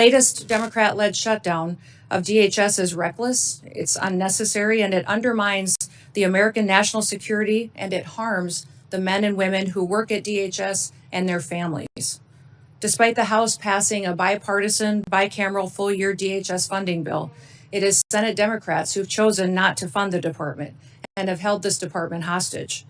Latest Democrat-led shutdown of DHS is reckless, it's unnecessary, and it undermines the American national security, and it harms the men and women who work at DHS and their families. Despite the House passing a bipartisan, bicameral full-year DHS funding bill, it is Senate Democrats who've chosen not to fund the department and have held this department hostage.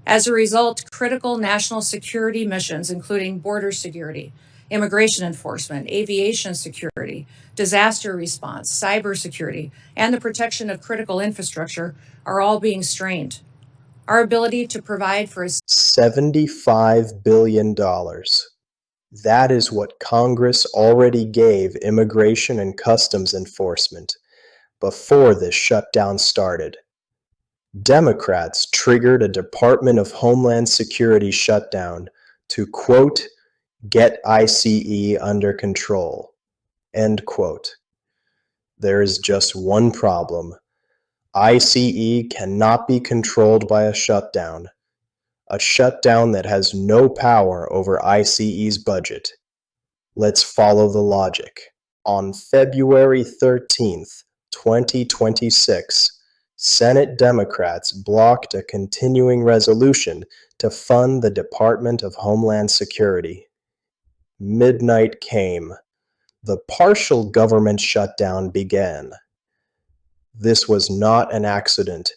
As a result, critical national security missions, including border security, immigration enforcement, aviation security, disaster response, cybersecurity, and the protection of critical infrastructure, are all being strained. Our ability to provide for $75 billion. That is what Congress already gave Immigration and Customs Enforcement before this shutdown started. Democrats triggered a Department of Homeland Security shutdown to, quote, get ICE under control, end quote. There is just one problem. ICE cannot be controlled by a shutdown that has no power over ICE's budget. Let's follow the logic. On February 13th, 2026, Senate Democrats blocked a continuing resolution to fund the Department of Homeland Security. Midnight came. The partial government shutdown began. This was not an accident.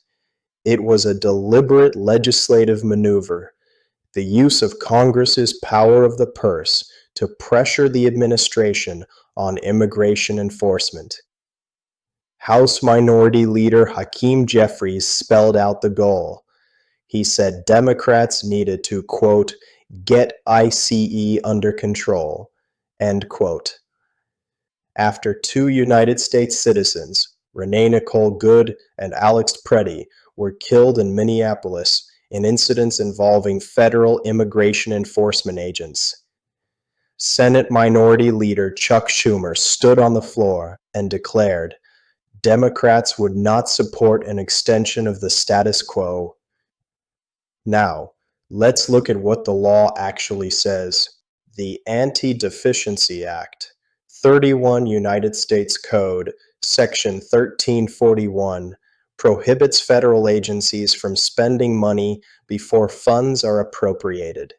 It was a deliberate legislative maneuver, the use of Congress's power of the purse to pressure the administration on immigration enforcement. House Minority Leader Hakeem Jeffries spelled out the goal. He said Democrats needed to, quote, get ICE under control, end quote. After two United States citizens, Renee Nicole Good and Alex Preddy, were killed in Minneapolis in incidents involving federal immigration enforcement agents, Senate Minority Leader Chuck Schumer stood on the floor and declared Democrats would not support an extension of the status quo. Now, let's look at what the law actually says. The Antideficiency Act, 31 United States Code, Section 1341, prohibits federal agencies from spending money before funds are appropriated.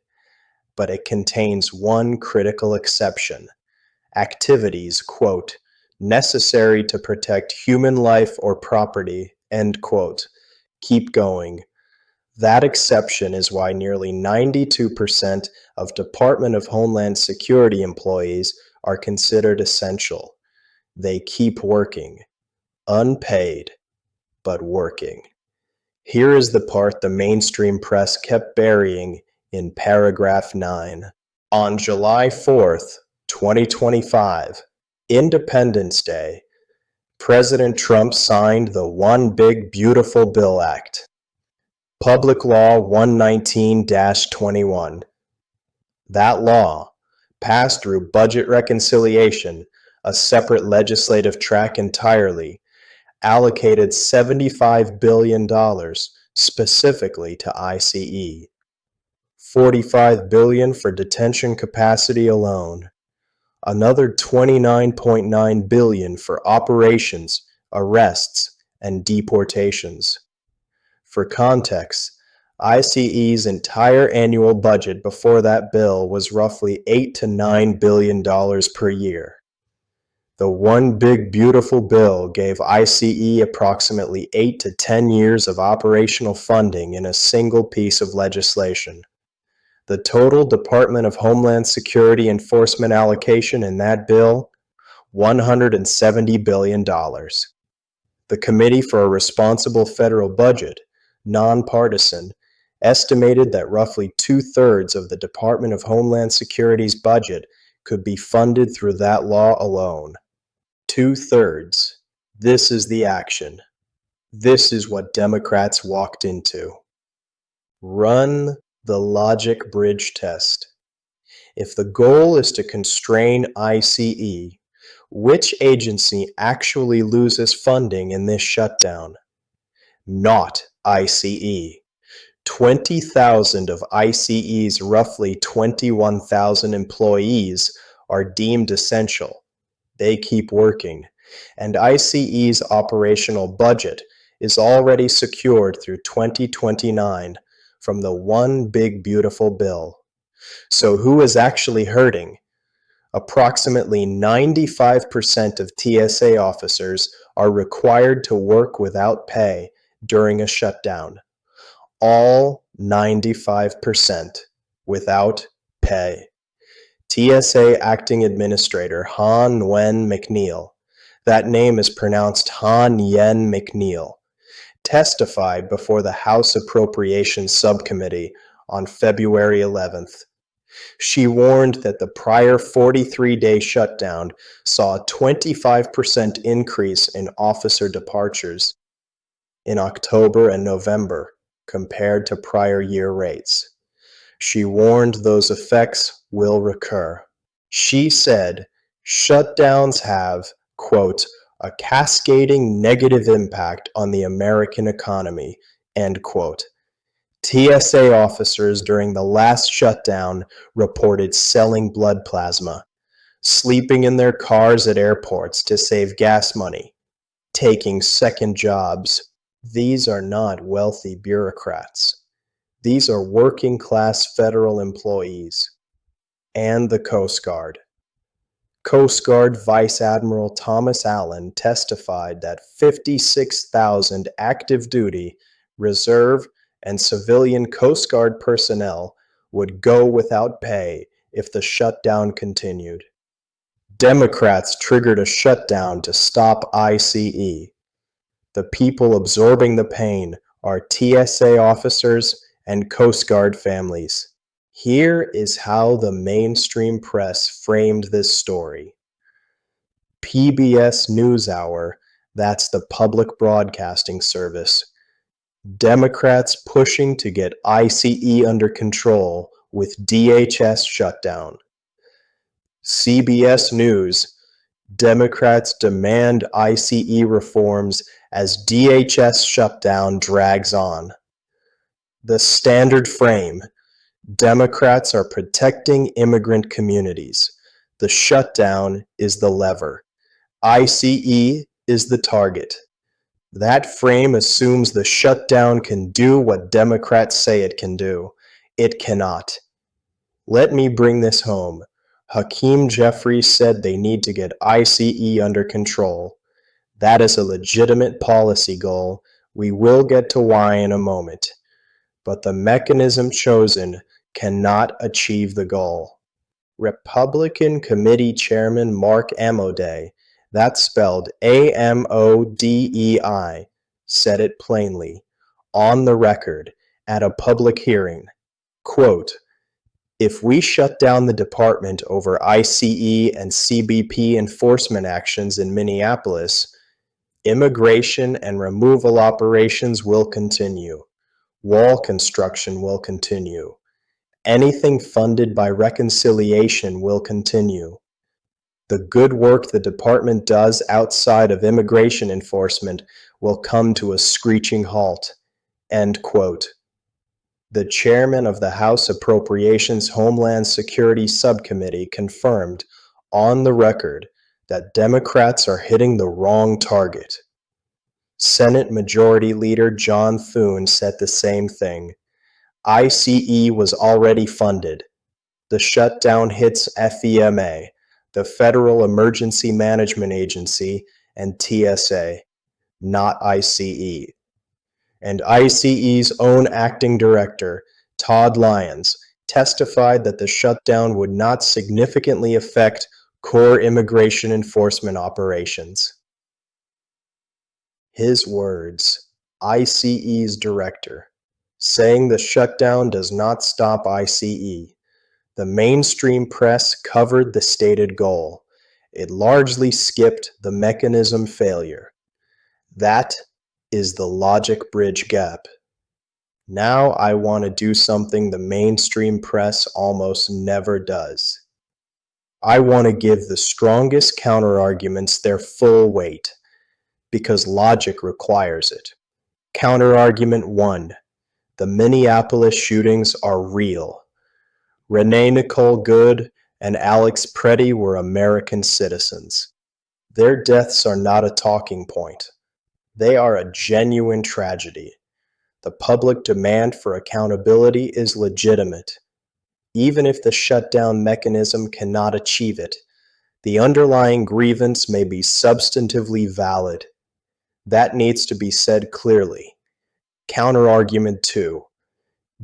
But it contains one critical exception. Activities, quote, necessary to protect human life or property, end quote. Keep going. That exception is why nearly 92% of Department of Homeland Security employees are considered essential. They keep working, unpaid, but working. Here is the part the mainstream press kept burying in paragraph 9. On July 4th, 2025, Independence Day, President Trump signed the One Big Beautiful Bill Act, Public Law 119-21. That law, passed through budget reconciliation, a separate legislative track entirely, allocated $75 billion specifically to ICE, $45 billion for detention capacity alone, another $29.9 billion for operations, arrests, and deportations. For context, ICE's entire annual budget before that bill was roughly $8 to $9 billion per year. The One Big Beautiful Bill gave ICE approximately 8 to 10 years of operational funding in a single piece of legislation. The total Department of Homeland Security enforcement allocation in that bill, $170 billion. The Committee for a Responsible Federal Budget, nonpartisan, estimated that roughly 2/3 of the Department of Homeland Security's budget could be funded through that law alone. 2/3. This is the action. This is what Democrats walked into. Run the logic bridge test. If the goal is to constrain ICE, which agency actually loses funding in this shutdown? Not ICE. 20,000 of ICE's roughly 21,000 employees are deemed essential. They keep working, and ICE's operational budget is already secured through 2029 from the One Big Beautiful Bill. So who is actually hurting? Approximately 95% of TSA officers are required to work without pay during a shutdown. All 95% without pay. TSA Acting Administrator Han Nguyen McNeil, that name is pronounced Han Yen McNeil, testified before the House Appropriations Subcommittee on February 11th. She warned that the prior 43-day shutdown saw a 25% increase in officer departures in October and November compared to prior year rates. She warned those effects will recur. She said shutdowns have, quote, a cascading negative impact on the American economy, end quote. TSA officers during the last shutdown reported selling blood plasma, sleeping in their cars at airports to save gas money, taking second jobs. These are not wealthy bureaucrats. These are working-class federal employees. And the Coast Guard. Coast Guard Vice Admiral Thomas Allen testified that 56,000 active duty, reserve, and civilian Coast Guard personnel would go without pay if the shutdown continued. Democrats triggered a shutdown to stop ICE. The people absorbing the pain are TSA officers and Coast Guard families. Here is how the mainstream press framed this story. PBS NewsHour, that's the public broadcasting service. Democrats pushing to get ICE under control with DHS shutdown. CBS News, Democrats demand ICE reforms as DHS shutdown drags on. The Standard frame, Democrats are protecting immigrant communities. The shutdown is the lever. ICE is the target. That frame assumes the shutdown can do what Democrats say it can do. It cannot. Let me bring this home. Hakeem Jeffries said they need to get ICE under control. That is a legitimate policy goal. We will get to why in a moment. But the mechanism chosen cannot achieve the goal. Republican Committee Chairman Mark Amodei, that's spelled Amodei, said it plainly, on the record, at a public hearing. Quote, if we shut down the department over ICE and CBP enforcement actions in Minneapolis, immigration and removal operations will continue. Wall construction will continue. Anything funded by reconciliation will continue. The good work the department does outside of immigration enforcement will come to a screeching halt. End quote. The chairman of the House Appropriations Homeland Security Subcommittee confirmed on the record that Democrats are hitting the wrong target. Senate Majority Leader John Thune said the same thing. ICE was already funded. The shutdown hits FEMA, the Federal Emergency Management Agency, and TSA, not ICE. And ICE's own acting director, Todd Lyons, testified that the shutdown would not significantly affect core immigration enforcement operations. His words, ICE's director, saying the shutdown does not stop ICE. The mainstream press covered the stated goal. It largely skipped the mechanism failure. That is the logic bridge gap. Now I want to do something the mainstream press almost never does. I want to give the strongest counterarguments their full weight, because logic requires it. Counterargument 1. The Minneapolis shootings are real. Renee Nicole Good and Alex Preddy were American citizens. Their deaths are not a talking point. They are a genuine tragedy. The public demand for accountability is legitimate. Even if the shutdown mechanism cannot achieve it, the underlying grievance may be substantively valid. That needs to be said clearly. Counterargument 2.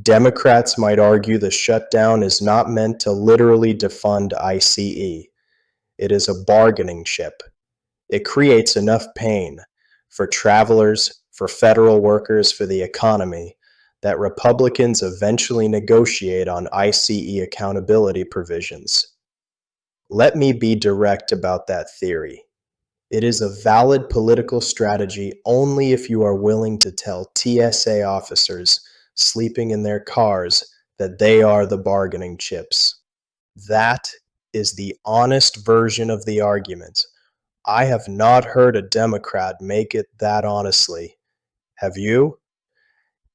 Democrats might argue the shutdown is not meant to literally defund ICE. It is a bargaining chip. It creates enough pain for travelers, for federal workers, for the economy, that Republicans eventually negotiate on ICE accountability provisions. Let me be direct about that theory. It is a valid political strategy only if you are willing to tell TSA officers sleeping in their cars that they are the bargaining chips. That is the honest version of the argument. I have not heard a Democrat make it that honestly. Have you?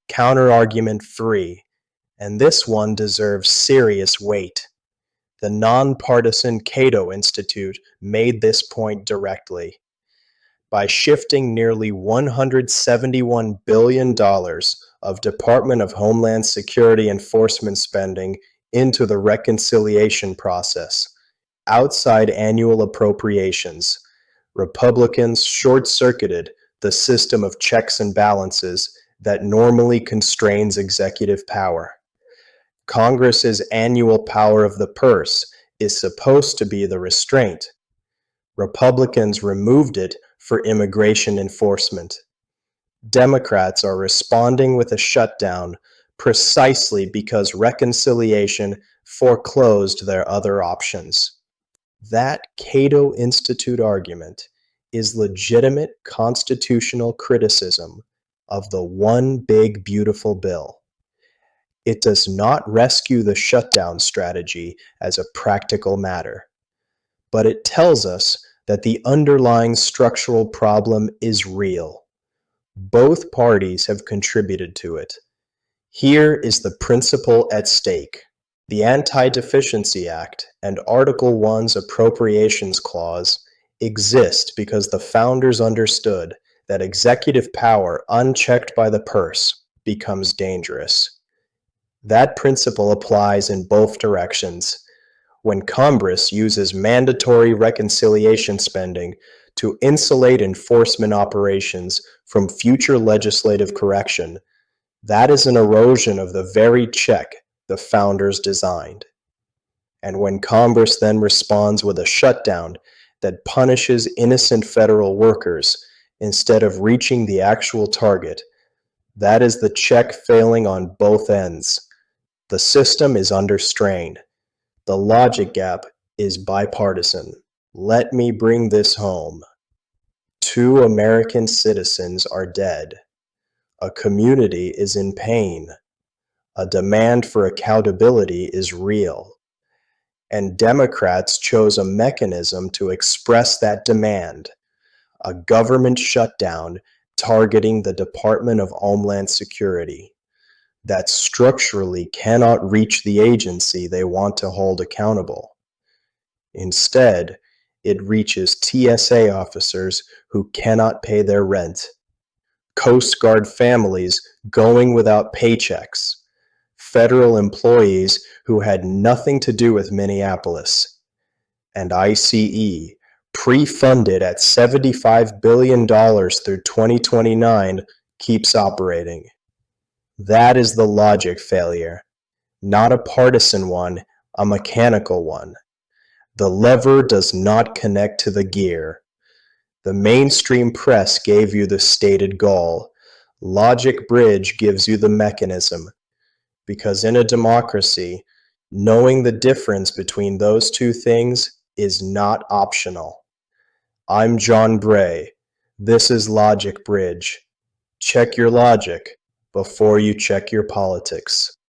Counterargument 3, and this one deserves serious weight. The nonpartisan Cato Institute made this point directly. By shifting nearly $171 billion of Department of Homeland Security enforcement spending into the reconciliation process, outside annual appropriations, Republicans short-circuited the system of checks and balances that normally constrains executive power. Congress's annual power of the purse is supposed to be the restraint. Republicans removed it for immigration enforcement. Democrats are responding with a shutdown precisely because reconciliation foreclosed their other options. That Cato Institute argument is legitimate constitutional criticism of the one big beautiful bill. It does not rescue the shutdown strategy as a practical matter, but it tells us that the underlying structural problem is real. Both parties have contributed to it. Here is the principle at stake. The Antideficiency Act and Article 1's Appropriations Clause exist because the founders understood that executive power unchecked by the purse becomes dangerous. That principle applies in both directions. When Congress uses mandatory reconciliation spending to insulate enforcement operations from future legislative correction, that is an erosion of the very check the founders designed. And when Congress then responds with a shutdown that punishes innocent federal workers instead of reaching the actual target, that is the check failing on both ends. The system is under strain. The logic gap is bipartisan. Let me bring this home. 2 American citizens are dead. A community is in pain. A demand for accountability is real. And Democrats chose a mechanism to express that demand, a government shutdown targeting the Department of Homeland Security that structurally cannot reach the agency they want to hold accountable. Instead, it reaches TSA officers who cannot pay their rent, Coast Guard families going without paychecks, federal employees who had nothing to do with Minneapolis, and ICE, pre-funded at $75 billion through 2029, keeps operating. That is the logic failure, not a partisan one, a mechanical one. The lever does not connect to the gear. The mainstream press gave you the stated goal. Logic Bridge gives you the mechanism. Because in a democracy, knowing the difference between those two things is not optional. I'm John Bray. This is Logic Bridge. Check your logic before you check your politics.